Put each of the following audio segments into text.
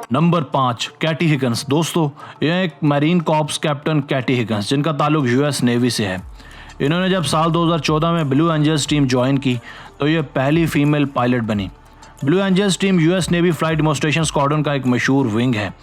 Number 5, Katie हिगन्स। दोस्तों, यह एक मैरीन कॉर्प्स कैप्टन कैटी हिगन्स जिनका ताल्लुक यूएस नेवी से है। इन्होंने जब साल 2014 में ब्लू एंजल्स टीम ज्वाइन की तो ये पहली फीमेल पायलट बनी। Blue Angels team US navy flight demonstration squadron का एक मशहूर विंग है।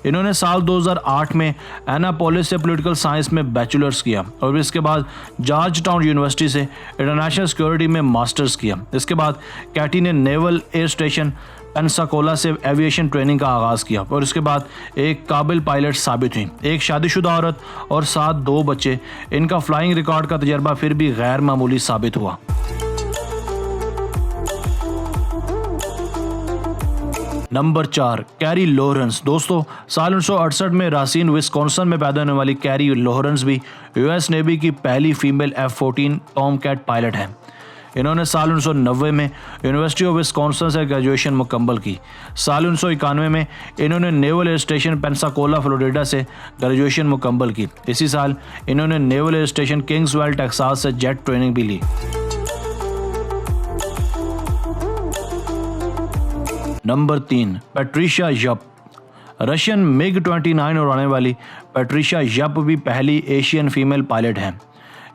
इन्होंने साल 2008 में एनापोलिस से पॉलिटिकल साइंस में बैचलर्स किया और इसके बाद जॉर्ज टाउन यूनिवर्सिटी से इंटरनेशनल सिक्योरिटी में मास्टर्स किया। इसके बाद कैटी ने नेवल एयर स्टेशन पेंसाकोला से एविएशन ट्रेनिंग का आगाज़ किया और इसके बाद एक काबिल पायलट साबित हुई। एक शादीशुदा औरत और साथ 2 बच्चे। इनका फ्लाइंग रिकॉर्ड का तजर्बा फिर भी गैर मामूली साबित हुआ। Number 4, carry Lawrence. दोस्तों, साल 1968 में रासिन विस्कॉन्सिन में पैदा होने वाली कैरी लॉरेंस भी यूएस नेवी की पहली फीमेल F-14 टॉमकैट पायलट हैं। इन्होंने साल 1990 में यूनिवर्सिटी ऑफ विस्कॉन्सिन से ग्रेजुएशन मुकम्मल की। साल 1991 में इन्होंने naval air station Pensacola Florida से ग्रेजुएशन मुकम्मल की। इसी साल इन्होंने naval air station Kingsville Texas से जेट ट्रेनिंग भी ली। Number 3, Patricia Yap. Russian MiG-29 उड़ाने वाली पैट्रिशिया यप भी पहली एशियन फीमेल पायलट हैं।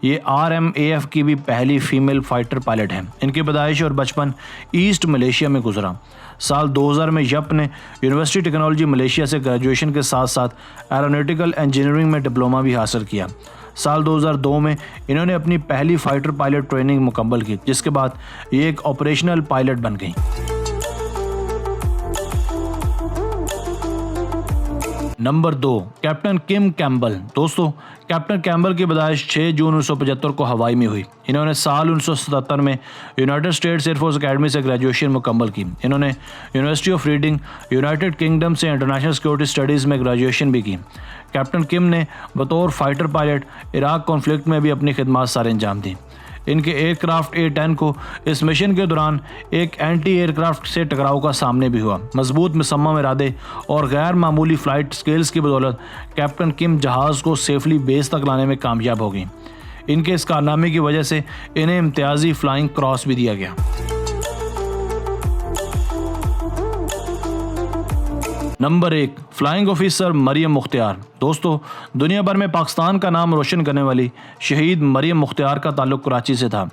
ये RMAF की भी पहली फीमेल फाइटर पायलट हैं। इनकी पैदाइश और बचपन ईस्ट मलेशिया में गुजरा। साल 2000 में यप ने यूनिवर्सिटी टेक्नोलॉजी मलेशिया से ग्रेजुएशन के साथ साथ एरोनॉटिकल इंजीनियरिंग में डिप्लोमा भी हासिल किया। साल 2002 में इन्होंने अपनी पहली फाइटर पायलट ट्रेनिंग मुकम्मल की, जिसके बाद ये एक ऑपरेशनल पायलट बन गई। नंबर 2, कैप्टन किम कैम्बल। दोस्तों, कैप्टन कैम्बल की पैदाइश 6 जून 1975 को हवाई में हुई। इन्होंने साल 1977 में यूनाइटेड स्टेट्स एयरफोर्स अकेडमी से ग्रेजुएशन मुकम्मल की। इन्होंने university of reading United kingdom से इंटरनेशनल सिक्योरिटी स्टडीज़ में ग्रेजुएशन भी की। कैप्टन किम ने बतौर फाइटर पायलट इराक कॉन्फ्लिक्ट में भी अपनी खिदमत सर अंजाम दी। इनके एयरक्राफ्ट A-10 को इस मिशन के दौरान एक एंटी एयरक्राफ्ट से टकराव का सामने भी हुआ। मजबूत मुसम्मम इरादे और गैर मामूली फ्लाइट स्किल्स की बदौलत कैप्टन किम जहाज़ को सेफली बेस तक लाने में कामयाब हो गई। इनके इस कारनामे की वजह से इन्हें इम्तियाजी फ्लाइंग क्रॉस भी दिया गया। Number 1, flying officer Mariam Mukhtiar. दोस्तों, दुनिया भर में पाकिस्तान का नाम रोशन करने वाली शहीद मरियम मुख्तियार का ताल्लुक कराची से था।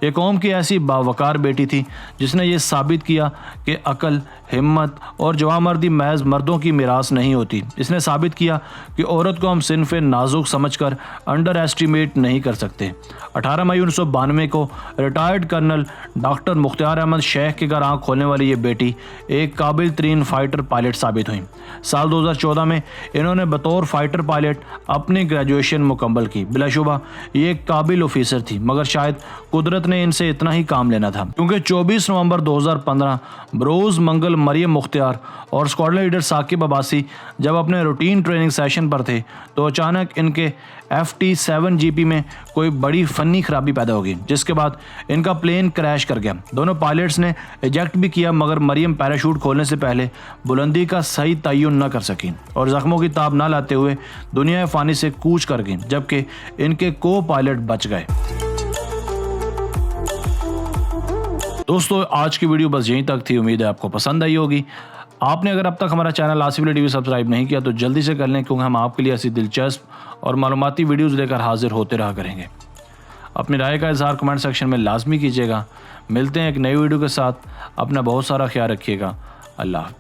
एक कौम की ऐसी बावकार बेटी थी जिसने ये साबित किया कि अकल, हिम्मत और जवामर्दी महज मर्दों की मिरास नहीं होती। इसने साबित किया कि औरत को हम सिन्फ़े नाजुक समझकर अंडर एस्टिमेट नहीं कर सकते। 18 मई 1992 को retired colonel doctor Mukhtiar Ahmed Sheikh के घर आँख खोलने वाली ये बेटी एक काबिल तरीन फाइटर पायलट साबित हुई। साल 2014 में इन्होंने बतौर फाइटर पायलट अपनी ग्रेजुएशन मुकम्मल की। बिलाशुबा ये एक काबिल ऑफिसर थी, मगर शायद कुदरत ने इनसे इतना ही काम लेना था, क्योंकि 24 नवंबर 2015 बरोज़ मंगल मरियम मुख्तियार और स्क्वाड लीडर साकिब अब्बासी जब अपने रूटीन ट्रेनिंग सेशन पर थे तो अचानक इनके FT-7GP में कोई बड़ी फ़नी खराबी पैदा हो गई, जिसके बाद इनका प्लेन क्रैश कर गया। दोनों पायलट्स ने इजेक्ट भी किया, मगर मरियम पैराशूट खोलने से पहले बुलंदी का सही तयन न कर सकी और ज़ख्मों की ताब न लाते हुए दुनिया फ़ानी से कूच कर गई, जबकि इनके को पायलट बच गए। दोस्तों, आज की वीडियो बस यहीं तक थी। उम्मीद है आपको पसंद आई होगी। आपने अगर अब तक हमारा channel Asif Ali TV subscribe नहीं किया तो जल्दी से कर लें, क्योंकि हम आपके लिए ऐसी दिलचस्प और मालूमाती वीडियोज़ लेकर हाजिर होते रहा करेंगे। अपनी राय का इजहार कमेंट सेक्शन में लाजमी कीजिएगा। मिलते हैं एक नई वीडियो के साथ। अपना बहुत सारा ख्याल रखिएगा। अल्लाह।